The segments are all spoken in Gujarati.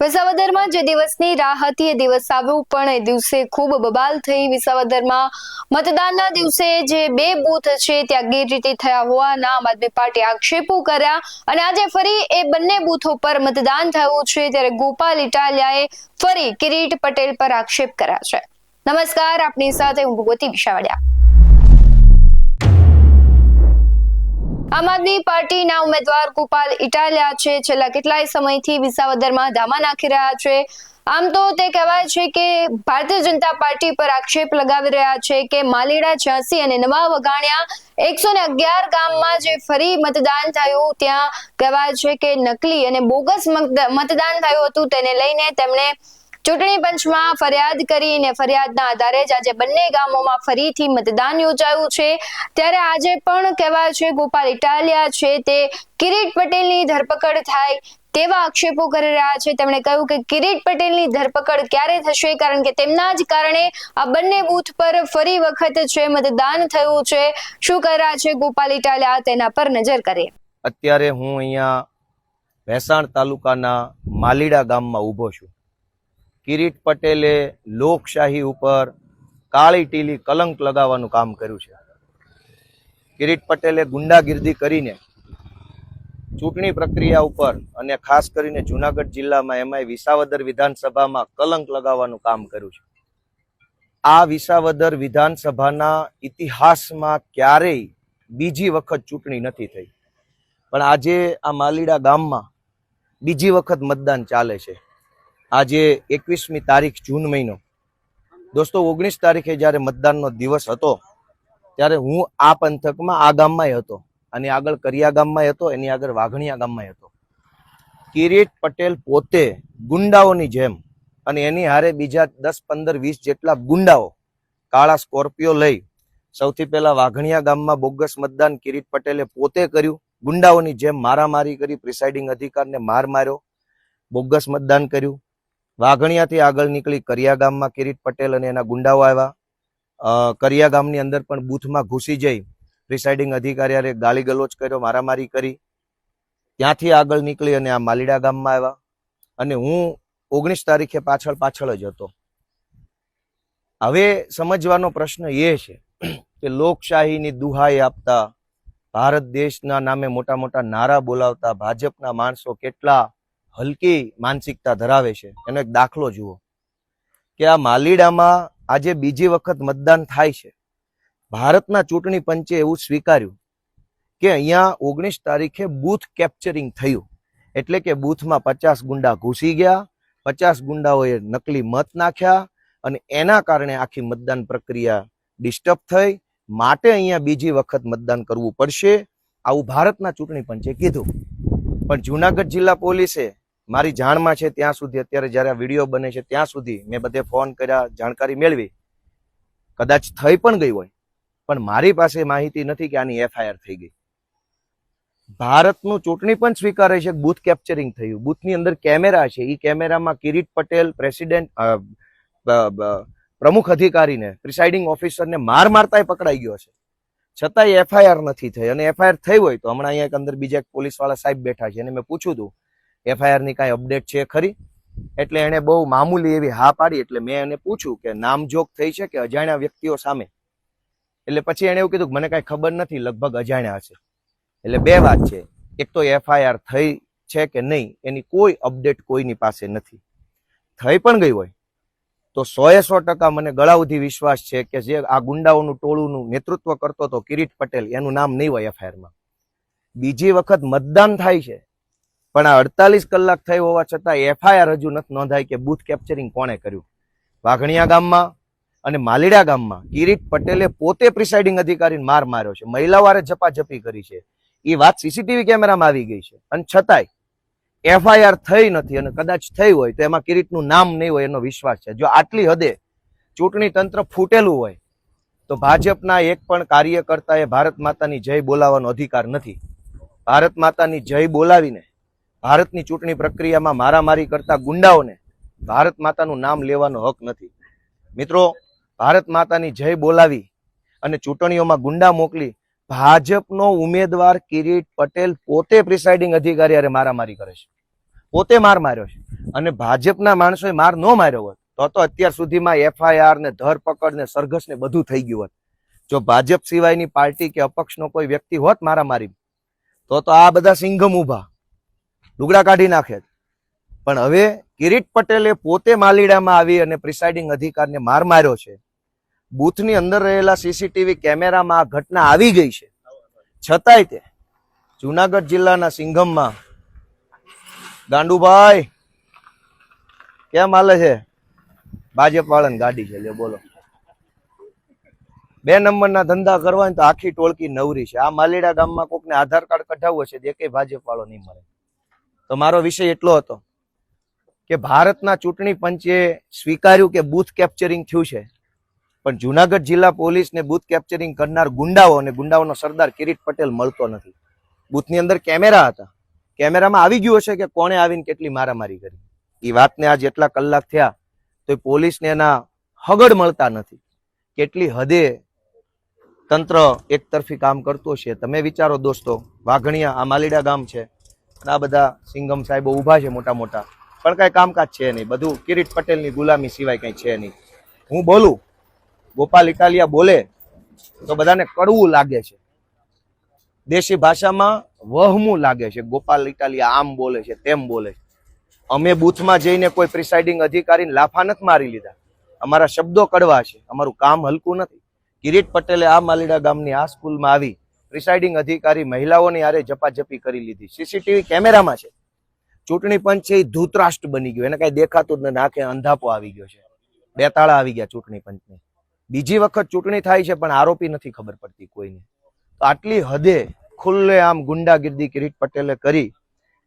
વિસાવદરમાં જે દિવસની રાહ હતી એ દિવસ આવ્યો, પણ એ દિવસે ખૂબ બબાલ થઈ। વિસાવદરમાં મતદાનના દિવસે જે બે બૂથ છે ત્યાં ગેરરીતિ થયા હોવાના આમ આદમી પાર્ટી આક્ષેપો કર્યા અને આજે ફરી એ બંને બૂથો પર મતદાન થયું છે। ત્યારે ગોપાલ ઇટાલિયાએ ફરી કિરીટ પટેલ પર આક્ષેપ કર્યા છે। નમસ્કાર, આપની સાથે હું ભગવતી વિસાવડિયા। આમ આદમી પાર્ટીના ઉમેદવાર ગોપાલ ઇટાલિયા છે છેલ્લા કેટલાય સમયથી વિસાવદરમાં ધામા નાખી રહ્યા છે। આમ તો તે કહેવાય છે કે ભારતીય જનતા પાર્ટી પર આક્ષેપ લગાવી રહ્યા છે કે માલીડા 86 અને નવા વઘાણિયા 111 ગામમાં જે ફરી મતદાન થયું ત્યાં કહેવાય છે કે નકલી અને બોગસ મતદાન થયું હતું। તેને લઈને તેમણે ચૂંટણી પંચમાં ફરિયાદ કરીને ફરિયાદના આધારે જ આજે બંને ગામોમાં ફરીથી મતદાન યોજાયું છે। ત્યારે આજે પણ કહેવાય છે ગોપાલ ઇટાલિયા છે તે કિરીટ પટેલની ધરપકડ થાય તેવા આક્ષેપો કરી રહ્યા છે। તેમણે કહ્યું કે કિરીટ પટેલની ધરપકડ ક્યારે થશે, કારણ કે તેમના જ કારણે આ બંને બૂથ પર ફરી વખત છે મતદાન થયું છે। શું કહી રહ્યા છે ગોપાલ ઇટાલિયા તેના પર નજર કરીએ। અત્યારે હું અહીંયા ભેસાણ તાલુકાના માલીડા ગામમાં ઊભો છું। કિરીટ પટેલે લોકશાહી ઉપર કાળી ટીલી કલંક લગાવવાનું કામ કર્યું છે। કિરીટ પટેલે ગુંડાગીર્દી કરીને ચૂંટણી પ્રક્રિયા ઉપર અને ખાસ કરીને જુનાગઢ જિલ્લામાં એમાંય વિસાવદર વિધાનસભામાં કલંક લગાવવાનું કામ કર્યું છે। આ વિસાવદર વિધાનસભાના ઇતિહાસમાં ક્યારેય બીજી વખત ચૂંટણી નથી થઈ, પણ આજે આ માલીડા ગામમાં બીજી વખત મતદાન ચાલે છે। આજે 21મી તારીખ જૂન મહિનો, દોસ્તો 19 તારીખે જ્યારે મતદાનનો દિવસ હતો ત્યારે હું આ પંથકમાં આ ગામમાં હતો અને આગળ કરિયા ગામમાં હતો, એની આગળ વાઘણિયા ગામમાં હતો। કિરીટ પટેલ પોતે ગુંડાઓની જેમ અને એની હારે બીજા 10, 15, 20 જેટલા ગુંડાઓ કાળા સ્કોર્પિયો લઈ સૌથી પહેલા વાઘણિયા ગામમાં બોગસ મતદાન કિરીટ પટેલે પોતે કર્યું। ગુંડાઓની જેમ મારામારી કરી, પ્રિસાઇડિંગ અધિકારને માર માર્યો, બોગસ મતદાન કર્યું। વાઘણિયાથી આગળ નીકળી કરિયા ગામમાં કિરીટ પટેલ અને એના ગુંડાઓ આવ્યા। કરિયા ગામની અંદર પણ બૂથમાં ઘૂસી જઈ પ્રિસાઇડિંગ અધિકારીએ ગાળી ગલોચ કર્યો, મારામારી કરી। ત્યાંથી આગળ નીકળી અને આ માલીડા ગામમાં આવ્યા અને હું 19 તારીખે પાછળ જ હતો। હવે સમજવાનો પ્રશ્ન એ છે કે લોકશાહીની દુહાઈ આપતા, ભારત દેશના નામે મોટા મોટા નારા બોલાવતા ભાજપના માણસો કેટલા હલકી માનસિકતા ધરાવે છે એનો એક દાખલો જુઓ કે આ માલીડામાં આજે બીજી વખત મતદાન થાય છે। ભારતના ચૂંટણી પંચે એવું સ્વીકાર્યું કે અહીંયા 19 તારીખે બૂથ કેપ્ચરિંગ થયું, એટલે કે બૂથમાં 50 ગુંડા ઘૂસી ગયા, 50 ગુંડાઓએ નકલી મત નાખ્યા અને એના કારણે આખી મતદાન પ્રક્રિયા ડિસ્ટર્બ થઈ, માટે અહીંયા બીજી વખત મતદાન કરવું પડશે, આવું ભારતના ચૂંટણી પંચે કીધું। પણ જુનાગઢ જિલ્લા પોલીસે મારી જાણમાં છે ત્યાં સુધી, અત્યારે જ્યારે આ વિડીયો બને છે ત્યાં સુધી મેં બધે ફોન કર્યા, જાણકારી મેળવી, કદાચ થઈ પણ ગઈ હોય પણ મારી પાસે માહિતી નથી કે આની FIR થઈ ગઈ। ભારતનું ચૂંટણી પણ સ્વીકારે છે કે બૂથ કેપ્ચરિંગ થયું, બૂથની અંદર કેમેરા છે, એ કેમેરામાં કિરીટ પટેલ પ્રેસિડેન્ટ પ્રમુખ અધિકારીને પ્રિસાઇડિંગ ઓફિસરને મારતાય પકડાઈ ગયો છે, છતાંય FIR નથી થઈ। અને FIR થઈ હોય તો હમણાં અહીંયા અંદર બીજા પોલીસ વાળા સાહેબ બેઠા છે અને મેં પૂછ્યું હતું FIR ની કાંઈ અપડેટ છે ખરી? એટલે એને બહુ મામૂલી એવી હા પાડી। એટલે મેં એને પૂછ્યું કે નામજોગ થઈ છે કે અજાણ્યા વ્યક્તિઓ સામે? એટલે પછી એને એવું કીધું કે મને કાંઈ ખબર નથી, લગભગ અજાણ્યા હશે। એટલે બે વાત છે, એક તો FIR થઈ છે કે નહીં એની કોઈ અપડેટ કોઈની પાસે નથી, થઈ પણ ગઈ હોય તો 100% મને ગળાઉધી વિશ્વાસ છે કે જે આ ગુંડાઓનું ટોળુંનું નેતૃત્વ કરતો હતો કિરીટ પટેલ, એનું નામ નહીં હોય FIR-માં। બીજી વખત મતદાન થાય છે પણ આ 48 કલાક થઈ હોવા છતાં FIR હજુ નથી નોંધાઈ કે બૂથ કેપ્ચરિંગ કોણે કર્યું। વાઘણિયા ગામમાં અને માલીડા ગામમાં કિરીટ પટેલે પોતે પ્રિસાઇડિંગ અધિકારીને માર માર્યો છે, મહિલાવારે ઝપાઝપી કરી છે, એ વાત CCTV કેમેરામાં આવી ગઈ છે અને છતાંય FIR થઈ નથી અને કદાચ થઈ હોય તો એમાં કિરીટનું નામ નહીં હોય એનો વિશ્વાસ છે। જો આટલી હદે ચૂંટણી તંત્ર ફૂટેલું હોય તો ભાજપના એક પણ કાર્યકર્તાએ ભારત માતાની જય બોલાવવાનો અધિકાર નથી। ભારત માતાની જય બોલાવીને ભારતની ચૂંટણી પ્રક્રિયામાં મારામારી કરતા ગુંડાઓને ભારત માતાનું નામ લેવાનો હક નથી। મિત્રો, ભારત માતાની જય બોલાવી અને ચૂંટણીઓમાં ગુંડા મોકલી ભાજપનો ઉમેદવાર કિરીટ પટેલ પોતે પ્રિસાઇડિંગ અધિકારી હારે મારામારી કરે છે। પોતે માર માર્યો છે. અને ભાજપના માણસોએ માર ન માર્યો હોત તો અત્યાર સુધીમાં FIR ને ધરપકડ ને સરઘસ ને બધું થઈ ગયું હોત. જો ભાજપ સિવાયની પાર્ટી કે અપક્ષનો કોઈ વ્યક્તિ હોત મારામારી તો આ બધા સિંઘમ ઉભા લુગડા કાઢી નાખે. પણ હવે કિરીટ પટેલે પોતે માલીડામાં આવી અને પ્રિસાઇડિંગ અધિકારને માર માર્યો છે. બૂથની અંદર રહેલા CCTV કેમેરામાં આ ઘટના આવી ગઈ છે. છતાંય તે જુનાગઢ જિલ્લાના સિંઘમમાં ગાંડુભાઈ કેમ હાલે છે? ભાજપ વાળાની ગાડી છે, લે બોલો. 2 નંબરના ધંધા કરવા હોય તો આખી ટોળકી નવરી છે. આ માલીડા ગામમાં કોકને આધાર કાર્ડ કઢાવવું છે એકે ભાજપ વાળો નહીં મળે. તો મારો વિષય એટલો હતો કે ભારતના ચૂંટણી પંચે સ્વીકાર્યું કે બૂથ કેપ્ચરિંગ થયું છે, પણ જુનાગઢ જિલ્લા પોલીસને બૂથ કેપ્ચરિંગ કરનાર ગુંડાઓ અને ગુંડાઓનો સરદાર કિરીટ પટેલ મળતો નથી. બૂથની અંદર કેમેરા હતા, કેમેરામાં આવી ગયું હશે કે કોણે આવીને કેટલી મારામારી કરી. એ વાતને આ જેટલા કલાક થયા તો પોલીસને એના હગડ મળતા નથી. કેટલી હદે તંત્ર એક તરફી કામ કરતો છે. તમે વિચારો દોસ્તો, વાઘણિયા આ માલીડા ગામ છે, આ બધા સિંઘમ સાહેબો ઉભા છે મોટા મોટા, પણ કઈ કામકાજ છે નહીં. બધું કિરીટ પટેલની ગુલામી સિવાય કઈ છે નહીં. હું બોલું, ગોપાલ ઇટાલિયા બોલે તો બધાને કડવું લાગે છે, દેશી ભાષામાં વહમું લાગે છે. ગોપાલ ઇટાલિયા આમ બોલે છે, તેમ બોલે છે. અમે બૂથમાં જઈને કોઈ પ્રિસાઇડિંગ અધિકારીને લાફા નથી મારી લીધા. અમારા શબ્દો કડવા છે, અમારું કામ હલકું નથી. કિરીટ પટેલે આ માલીડા ગામની આ સ્કૂલમાં આવી પ્રિસાઇડિંગ અધિકારી મહિલાઓની હારે ઝપાઝપી કરી લીધી. CCTV કેમેરામાં છે. ચૂંટણી પંચ છે એ ધૂતરાષ્ટ્ર બની ગયો, એને કઈ દેખાતું જ નથી. આંખે અંધાપો આવી ગયો છે. 2 તાળા આવી ગયા ચૂંટણી પંચને. બીજી વખત ચૂંટણી થાય છે પણ આરોપી નથી ખબર પડતી કોઈને. તો આટલી હદે ખુલ્લે આમ ગુંડાગીર્દી કિરીટ પટેલે કરી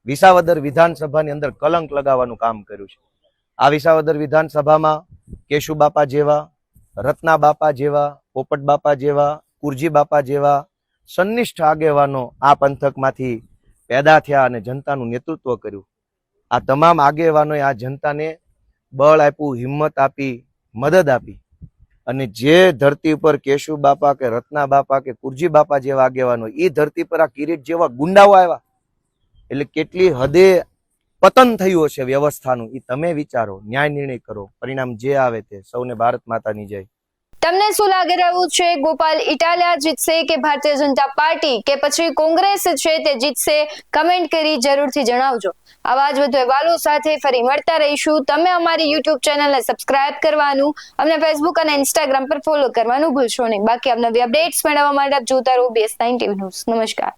વિસાવદર વિધાનસભાની અંદર કલંક લગાવવાનું કામ કર્યું છે. આ વિસાવદર વિધાનસભામાં કેશુ બાપા જેવા, રત્ના બાપા જેવા, પોપટ બાપા જેવા, કુરજી બાપા જેવા સન્નિષ્ઠ આગેવાનો આ પંથકમાંથી પેદા થયા અને જનતાનું નેતૃત્વ કર્યું. આ તમામ આગેવાનોએ આ જનતાને બળ આપ્યું, હિંમત આપી, મદદ આપી. અને જે ધરતી ઉપર કેશુ બાપા કે રત્ના બાપા કે કુરજી બાપા જેવા આગેવાનો, એ ધરતી પર આ કિરીટ જેવા ગુંડાઓ આવ્યા. એટલે કેટલી હદે પતન થયું હશે વ્યવસ્થાનું, એ તમે વિચારો, ન્યાય નિર્ણય કરો. પરિણામ જે આવે તે. સૌને ભારત માતાની જય. તમને શું લાગી રહ્યું છે? ગોપાલ ઇટાલિયા જીતશે કે ભારતીય જનતા પાર્ટી કે પછી કોંગ્રેસ છે તે જીતશે? કમેન્ટ કરી જરૂરથી જણાવજો. આવા જ વધુ અહેવાલો સાથે ફરી મળતા રહીશું. તમે અમારી YouTube ચેનલને સબસ્ક્રાઇબ કરવાનું, અમને Facebook અને Instagram પર ફોલો કરવાનું ભૂલશો નહીં. બાકી નવી અપડેટ્સ મેળવવા માટે આપ જોતા રહો BS9 TV ન્યૂઝ. નમસ્કાર.